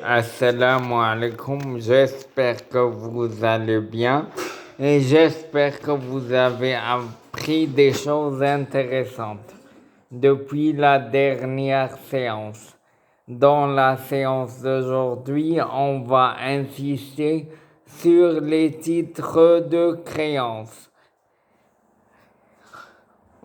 Assalamu alaikum, j'espère que vous allez bien et j'espère que vous avez appris des choses intéressantes depuis la dernière séance. Dans la séance d'aujourd'hui, on va insister sur les titres de créance.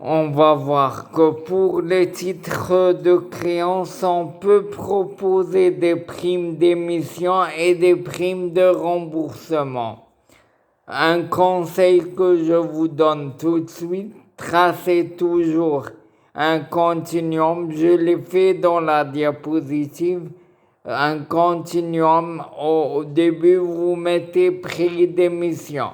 On va voir que pour les titres de créance, on peut proposer des primes d'émission et des primes de remboursement. Un conseil que je vous donne tout de suite, tracez toujours un continuum. Je l'ai fait dans la diapositive. Un continuum, au début, vous mettez prix d'émission.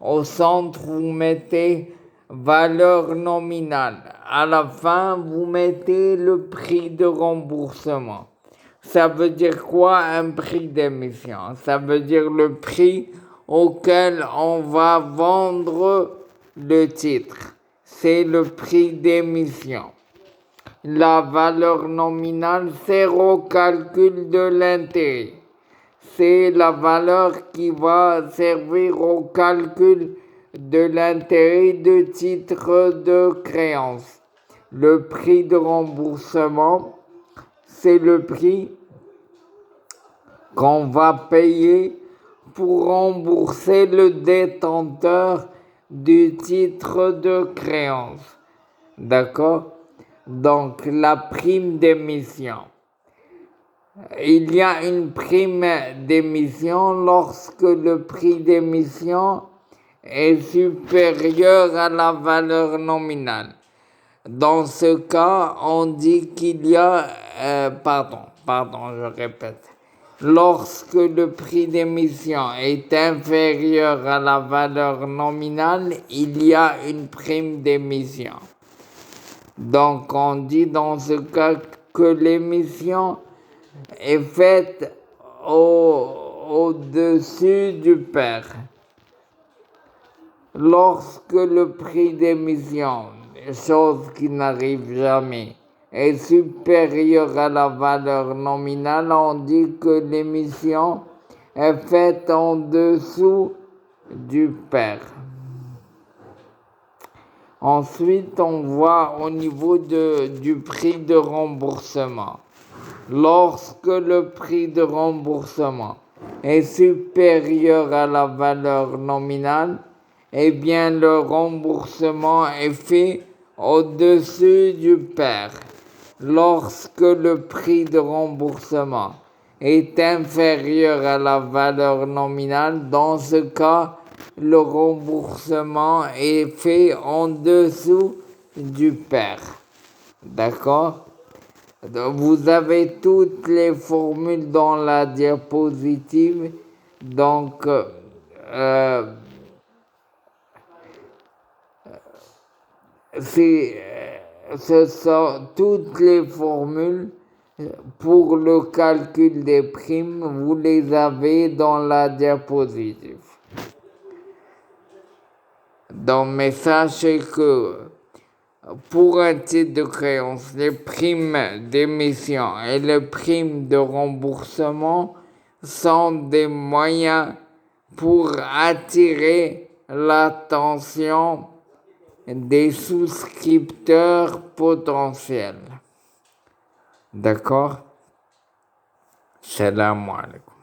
Au centre, vous mettez valeur nominale. À la fin, vous mettez le prix de remboursement. Ça veut dire quoi un prix d'émission? Ça veut dire le prix auquel on va vendre le titre. C'est le prix d'émission. La valeur nominale sert au calcul de l'intérêt. C'est la valeur qui va servir au calcul de l'intérêt de titre de créance. Le prix de remboursement, c'est le prix qu'on va payer pour rembourser le détenteur du titre de créance. D'accord? Donc, la prime d'émission. Il y a une prime d'émission lorsque le prix d'émission est supérieur à la valeur nominale. Dans ce cas, on dit qu'il y a... je répète. Lorsque le prix d'émission est inférieur à la valeur nominale, il y a une prime d'émission. Donc, on dit dans ce cas que l'émission est faite au-dessus du pair. Lorsque le prix d'émission, chose qui n'arrive jamais, est supérieur à la valeur nominale, on dit que l'émission est faite en dessous du pair. Ensuite, on voit au niveau du prix de remboursement. Lorsque le prix de remboursement est supérieur à la valeur nominale, eh bien le remboursement est fait au-dessus du pair. Lorsque le prix de remboursement est inférieur à la valeur nominale, dans ce cas, le remboursement est fait en dessous du pair. D'accord? Vous avez toutes les formules dans la diapositive, donc ce sont toutes les formules pour le calcul des primes, vous les avez dans la diapositive. Donc, mais sachez que pour un titre de créance, les primes d'émission et les primes de remboursement sont des moyens pour attirer l'attention des souscripteurs potentiels. D'accord? Salam alaikum.